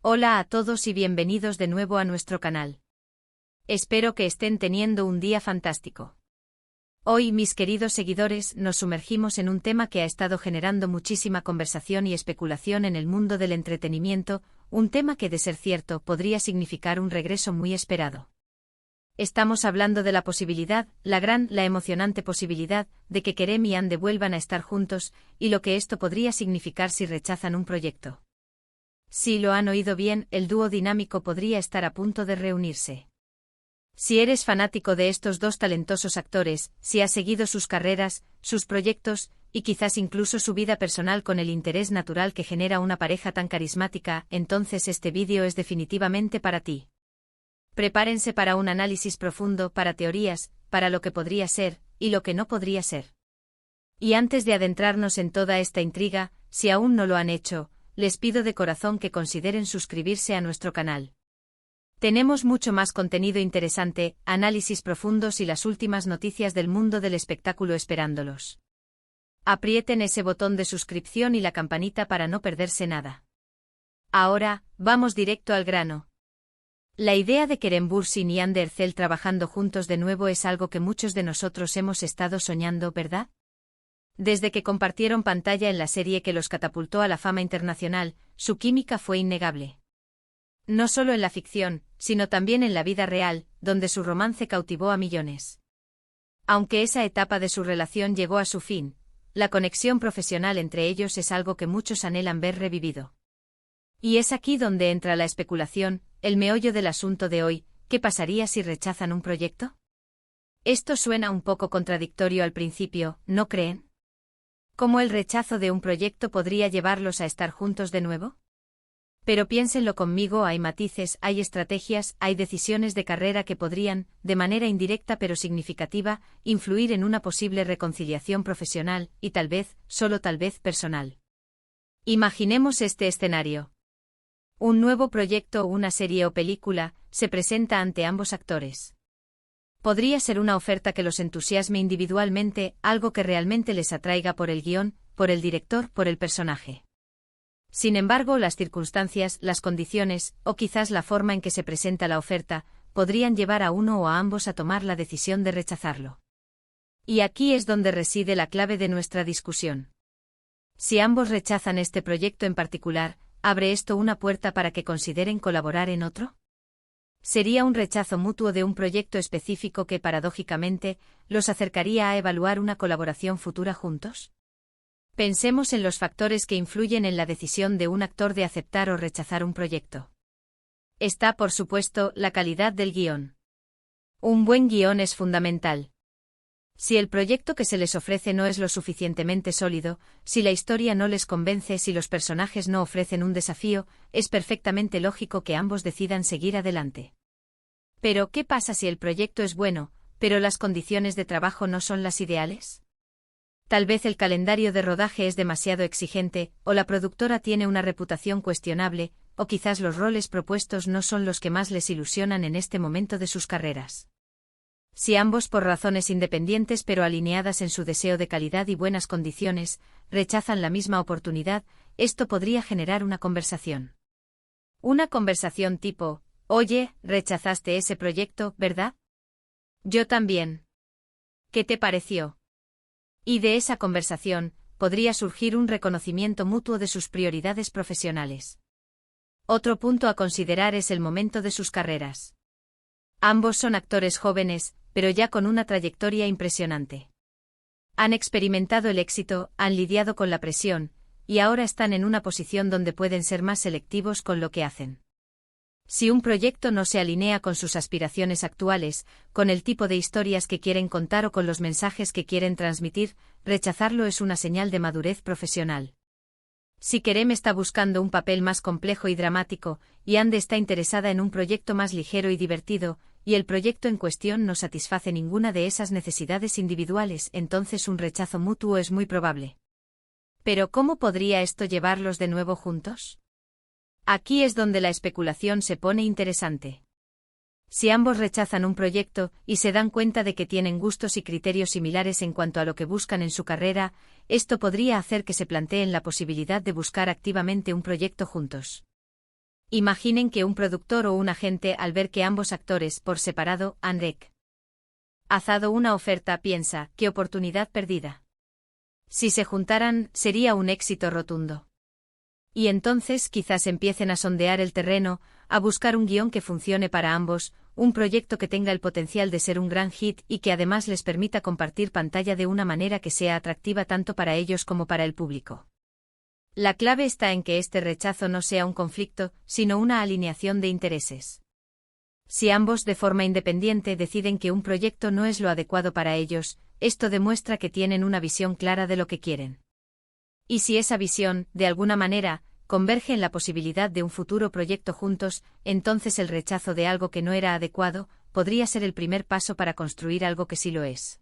Hola a todos y bienvenidos de nuevo a nuestro canal. Espero que estén teniendo un día fantástico. Hoy, mis queridos seguidores, nos sumergimos en un tema que ha estado generando muchísima conversación y especulación en el mundo del entretenimiento, un tema que, de ser cierto, podría significar un regreso muy esperado. Estamos hablando de la posibilidad, la emocionante posibilidad, de que Kerem y Hande vuelvan a estar juntos, y lo que esto podría significar si rechazan un proyecto. Si lo han oído bien, el dúo dinámico podría estar a punto de reunirse. Si eres fanático de estos dos talentosos actores, si has seguido sus carreras, sus proyectos, y quizás incluso su vida personal con el interés natural que genera una pareja tan carismática, entonces este vídeo es definitivamente para ti. Prepárense para un análisis profundo, para teorías, para lo que podría ser, y lo que no podría ser. Y antes de adentrarnos en toda esta intriga, si aún no lo han hecho, les pido de corazón que consideren suscribirse a nuestro canal. Tenemos mucho más contenido interesante, análisis profundos y las últimas noticias del mundo del espectáculo esperándolos. Aprieten ese botón de suscripción y la campanita para no perderse nada. Ahora, vamos directo al grano. La idea de Kerem Bürsin y Hande Erçel trabajando juntos de nuevo es algo que muchos de nosotros hemos estado soñando, ¿verdad? Desde que compartieron pantalla en la serie que los catapultó a la fama internacional, su química fue innegable. No solo en la ficción, sino también en la vida real, donde su romance cautivó a millones. Aunque esa etapa de su relación llegó a su fin, la conexión profesional entre ellos es algo que muchos anhelan ver revivido. Y es aquí donde entra la especulación, el meollo del asunto de hoy: ¿qué pasaría si rechazan un proyecto? Esto suena un poco contradictorio al principio, ¿no creen? ¿Cómo el rechazo de un proyecto podría llevarlos a estar juntos de nuevo? Pero piénsenlo conmigo, hay matices, hay estrategias, hay decisiones de carrera que podrían, de manera indirecta pero significativa, influir en una posible reconciliación profesional, y tal vez, solo tal vez personal. Imaginemos este escenario. Un nuevo proyecto o una serie o película se presenta ante ambos actores. Podría ser una oferta que los entusiasme individualmente, algo que realmente les atraiga por el guión, por el director, por el personaje. Sin embargo, las circunstancias, las condiciones, o quizás la forma en que se presenta la oferta, podrían llevar a uno o a ambos a tomar la decisión de rechazarlo. Y aquí es donde reside la clave de nuestra discusión. Si ambos rechazan este proyecto en particular, ¿abre esto una puerta para que consideren colaborar en otro? ¿Sería un rechazo mutuo de un proyecto específico que, paradójicamente, los acercaría a evaluar una colaboración futura juntos? Pensemos en los factores que influyen en la decisión de un actor de aceptar o rechazar un proyecto. Está, por supuesto, la calidad del guión. Un buen guión es fundamental. Si el proyecto que se les ofrece no es lo suficientemente sólido, si la historia no les convence, si los personajes no ofrecen un desafío, es perfectamente lógico que ambos decidan seguir adelante. Pero, ¿qué pasa si el proyecto es bueno, pero las condiciones de trabajo no son las ideales? Tal vez el calendario de rodaje es demasiado exigente, o la productora tiene una reputación cuestionable, o quizás los roles propuestos no son los que más les ilusionan en este momento de sus carreras. Si ambos, por razones independientes pero alineadas en su deseo de calidad y buenas condiciones, rechazan la misma oportunidad, esto podría generar una conversación. Una conversación tipo: oye, rechazaste ese proyecto, ¿verdad? Yo también. ¿Qué te pareció? Y de esa conversación, podría surgir un reconocimiento mutuo de sus prioridades profesionales. Otro punto a considerar es el momento de sus carreras. Ambos son actores jóvenes, pero ya con una trayectoria impresionante. Han experimentado el éxito, han lidiado con la presión, y ahora están en una posición donde pueden ser más selectivos con lo que hacen. Si un proyecto no se alinea con sus aspiraciones actuales, con el tipo de historias que quieren contar o con los mensajes que quieren transmitir, rechazarlo es una señal de madurez profesional. Si Kerem está buscando un papel más complejo y dramático, y Hande está interesada en un proyecto más ligero y divertido, y el proyecto en cuestión no satisface ninguna de esas necesidades individuales, entonces un rechazo mutuo es muy probable. Pero ¿cómo podría esto llevarlos de nuevo juntos? Aquí es donde la especulación se pone interesante. Si ambos rechazan un proyecto y se dan cuenta de que tienen gustos y criterios similares en cuanto a lo que buscan en su carrera, esto podría hacer que se planteen la posibilidad de buscar activamente un proyecto juntos. Imaginen que un productor o un agente, al ver que ambos actores, por separado, han rechazado una oferta, piensa, qué oportunidad perdida. Si se juntaran, sería un éxito rotundo. Y entonces quizás empiecen a sondear el terreno, a buscar un guión que funcione para ambos, un proyecto que tenga el potencial de ser un gran hit y que además les permita compartir pantalla de una manera que sea atractiva tanto para ellos como para el público. La clave está en que este rechazo no sea un conflicto, sino una alineación de intereses. Si ambos de forma independiente deciden que un proyecto no es lo adecuado para ellos, esto demuestra que tienen una visión clara de lo que quieren. Y si esa visión, de alguna manera, converge en la posibilidad de un futuro proyecto juntos, entonces el rechazo de algo que no era adecuado podría ser el primer paso para construir algo que sí lo es.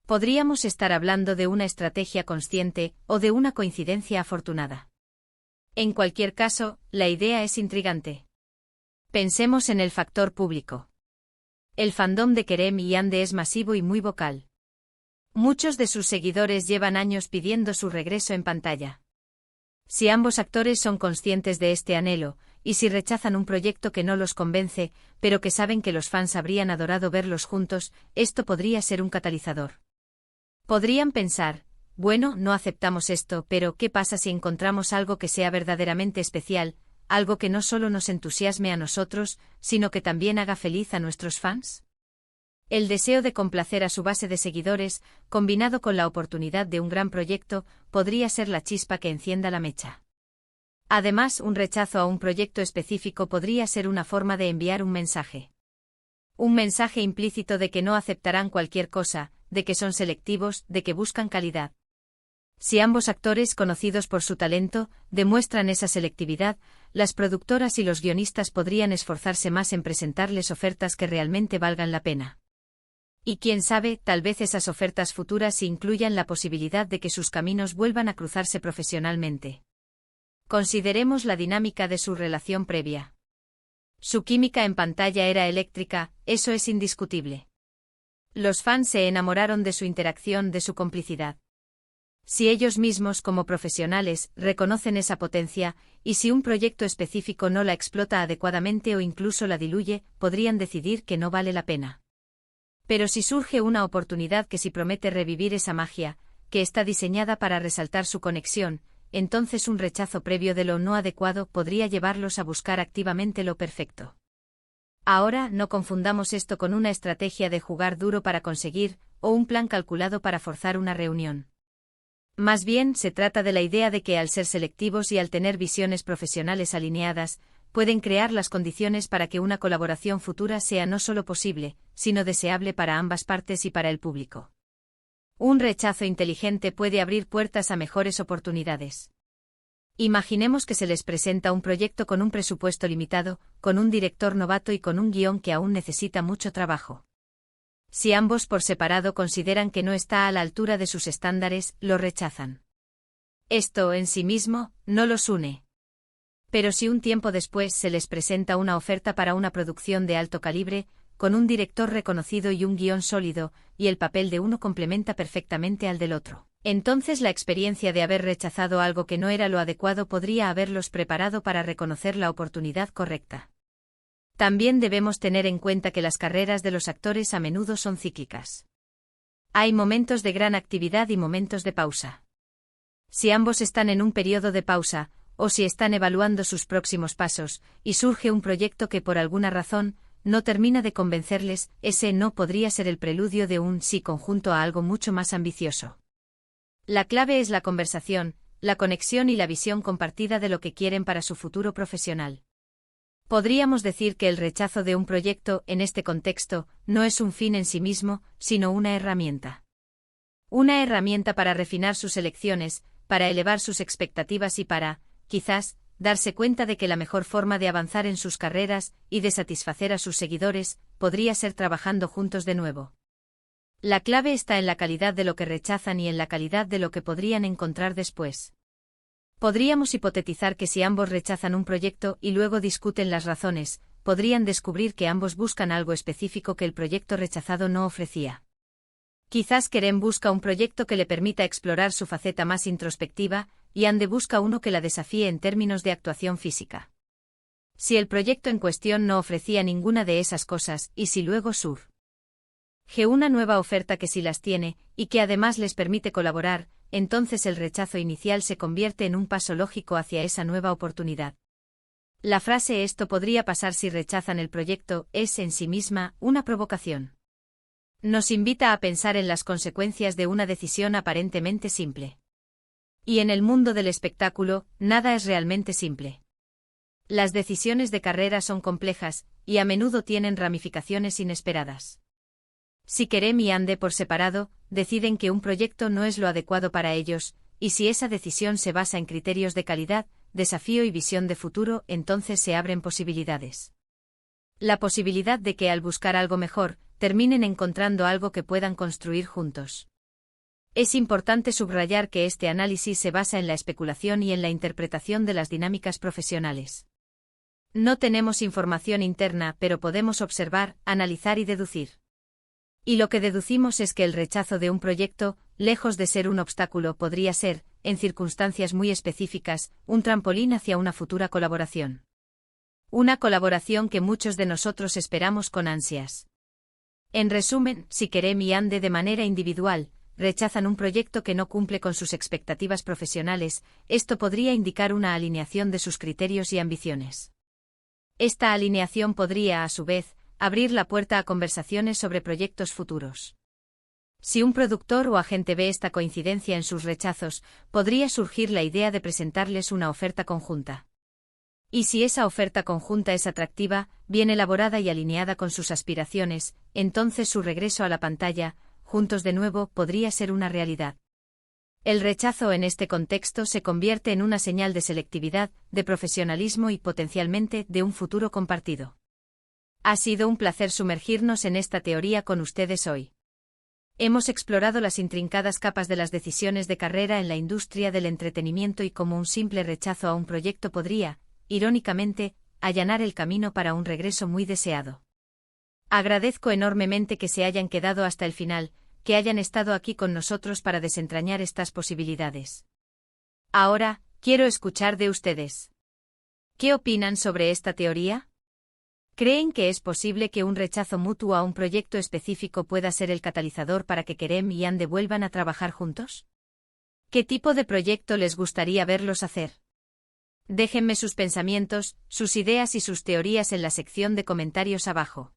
Podríamos estar hablando de una estrategia consciente o de una coincidencia afortunada. En cualquier caso, la idea es intrigante. Pensemos en el factor público. El fandom de Kerem y Yandhi es masivo y muy vocal. Muchos de sus seguidores llevan años pidiendo su regreso en pantalla. Si ambos actores son conscientes de este anhelo, y si rechazan un proyecto que no los convence, pero que saben que los fans habrían adorado verlos juntos, esto podría ser un catalizador. Podrían pensar, bueno, no aceptamos esto, pero ¿qué pasa si encontramos algo que sea verdaderamente especial, algo que no solo nos entusiasme a nosotros, sino que también haga feliz a nuestros fans? El deseo de complacer a su base de seguidores, combinado con la oportunidad de un gran proyecto, podría ser la chispa que encienda la mecha. Además, un rechazo a un proyecto específico podría ser una forma de enviar un mensaje. Un mensaje implícito de que no aceptarán cualquier cosa, de que son selectivos, de que buscan calidad. Si ambos actores, conocidos por su talento, demuestran esa selectividad, las productoras y los guionistas podrían esforzarse más en presentarles ofertas que realmente valgan la pena. Y quién sabe, tal vez esas ofertas futuras incluyan la posibilidad de que sus caminos vuelvan a cruzarse profesionalmente. Consideremos la dinámica de su relación previa. Su química en pantalla era eléctrica, eso es indiscutible. Los fans se enamoraron de su interacción, de su complicidad. Si ellos mismos como profesionales reconocen esa potencia, y si un proyecto específico no la explota adecuadamente o incluso la diluye, podrían decidir que no vale la pena. Pero si surge una oportunidad que sí promete revivir esa magia, que está diseñada para resaltar su conexión, entonces un rechazo previo de lo no adecuado podría llevarlos a buscar activamente lo perfecto. Ahora, no confundamos esto con una estrategia de jugar duro para conseguir, o un plan calculado para forzar una reunión. Más bien, se trata de la idea de que al ser selectivos y al tener visiones profesionales alineadas, pueden crear las condiciones para que una colaboración futura sea no solo posible, sino deseable para ambas partes y para el público. Un rechazo inteligente puede abrir puertas a mejores oportunidades. Imaginemos que se les presenta un proyecto con un presupuesto limitado, con un director novato y con un guión que aún necesita mucho trabajo. Si ambos por separado consideran que no está a la altura de sus estándares, lo rechazan. Esto, en sí mismo, no los une. Pero si un tiempo después se les presenta una oferta para una producción de alto calibre, con un director reconocido y un guión sólido, y el papel de uno complementa perfectamente al del otro, entonces la experiencia de haber rechazado algo que no era lo adecuado podría haberlos preparado para reconocer la oportunidad correcta. También debemos tener en cuenta que las carreras de los actores a menudo son cíclicas. Hay momentos de gran actividad y momentos de pausa. Si ambos están en un periodo de pausa, o si están evaluando sus próximos pasos, y surge un proyecto que por alguna razón no termina de convencerles, ese no podría ser el preludio de un sí conjunto a algo mucho más ambicioso. La clave es la conversación, la conexión y la visión compartida de lo que quieren para su futuro profesional. Podríamos decir que el rechazo de un proyecto, en este contexto, no es un fin en sí mismo, sino una herramienta. Una herramienta para refinar sus elecciones, para elevar sus expectativas y para, quizás, darse cuenta de que la mejor forma de avanzar en sus carreras y de satisfacer a sus seguidores, podría ser trabajando juntos de nuevo. La clave está en la calidad de lo que rechazan y en la calidad de lo que podrían encontrar después. Podríamos hipotetizar que si ambos rechazan un proyecto y luego discuten las razones, podrían descubrir que ambos buscan algo específico que el proyecto rechazado no ofrecía. Quizás Kerem busca un proyecto que le permita explorar su faceta más introspectiva, y Yandhi busca uno que la desafíe en términos de actuación física. Si el proyecto en cuestión no ofrecía ninguna de esas cosas, y si luego surge una nueva oferta que sí las tiene, y que además les permite colaborar, entonces el rechazo inicial se convierte en un paso lógico hacia esa nueva oportunidad. La frase "esto podría pasar si rechazan el proyecto" es en sí misma una provocación. Nos invita a pensar en las consecuencias de una decisión aparentemente simple. Y en el mundo del espectáculo, nada es realmente simple. Las decisiones de carrera son complejas, y a menudo tienen ramificaciones inesperadas. Si Kerem y Ande por separado, deciden que un proyecto no es lo adecuado para ellos, y si esa decisión se basa en criterios de calidad, desafío y visión de futuro, entonces se abren posibilidades. La posibilidad de que al buscar algo mejor, terminen encontrando algo que puedan construir juntos. Es importante subrayar que este análisis se basa en la especulación y en la interpretación de las dinámicas profesionales. No tenemos información interna, pero podemos observar, analizar y deducir. Y lo que deducimos es que el rechazo de un proyecto, lejos de ser un obstáculo, podría ser, en circunstancias muy específicas, un trampolín hacia una futura colaboración. Una colaboración que muchos de nosotros esperamos con ansias. En resumen, si Kerem y Ande de manera individual rechazan un proyecto que no cumple con sus expectativas profesionales, esto podría indicar una alineación de sus criterios y ambiciones. Esta alineación podría, a su vez, abrir la puerta a conversaciones sobre proyectos futuros. Si un productor o agente ve esta coincidencia en sus rechazos, podría surgir la idea de presentarles una oferta conjunta. Y si esa oferta conjunta es atractiva, bien elaborada y alineada con sus aspiraciones, entonces su regreso a la pantalla, juntos de nuevo, podría ser una realidad. El rechazo en este contexto se convierte en una señal de selectividad, de profesionalismo y potencialmente de un futuro compartido. Ha sido un placer sumergirnos en esta teoría con ustedes hoy. Hemos explorado las intrincadas capas de las decisiones de carrera en la industria del entretenimiento y cómo un simple rechazo a un proyecto podría, irónicamente, allanar el camino para un regreso muy deseado. Agradezco enormemente que se hayan quedado hasta el final, que hayan estado aquí con nosotros para desentrañar estas posibilidades. Ahora, quiero escuchar de ustedes. ¿Qué opinan sobre esta teoría? ¿Creen que es posible que un rechazo mutuo a un proyecto específico pueda ser el catalizador para que Kerem y Ande vuelvan a trabajar juntos? ¿Qué tipo de proyecto les gustaría verlos hacer? Déjenme sus pensamientos, sus ideas y sus teorías en la sección de comentarios abajo.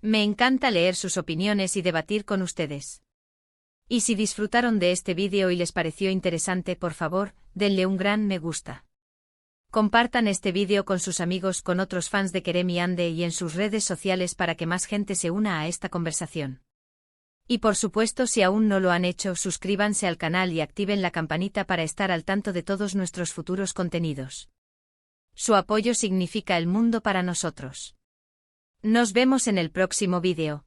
Me encanta leer sus opiniones y debatir con ustedes. Y si disfrutaron de este vídeo y les pareció interesante, por favor, denle un gran me gusta. Compartan este vídeo con sus amigos, con otros fans de Kerem y Ande y en sus redes sociales para que más gente se una a esta conversación. Y por supuesto, si aún no lo han hecho, suscríbanse al canal y activen la campanita para estar al tanto de todos nuestros futuros contenidos. Su apoyo significa el mundo para nosotros. Nos vemos en el próximo vídeo.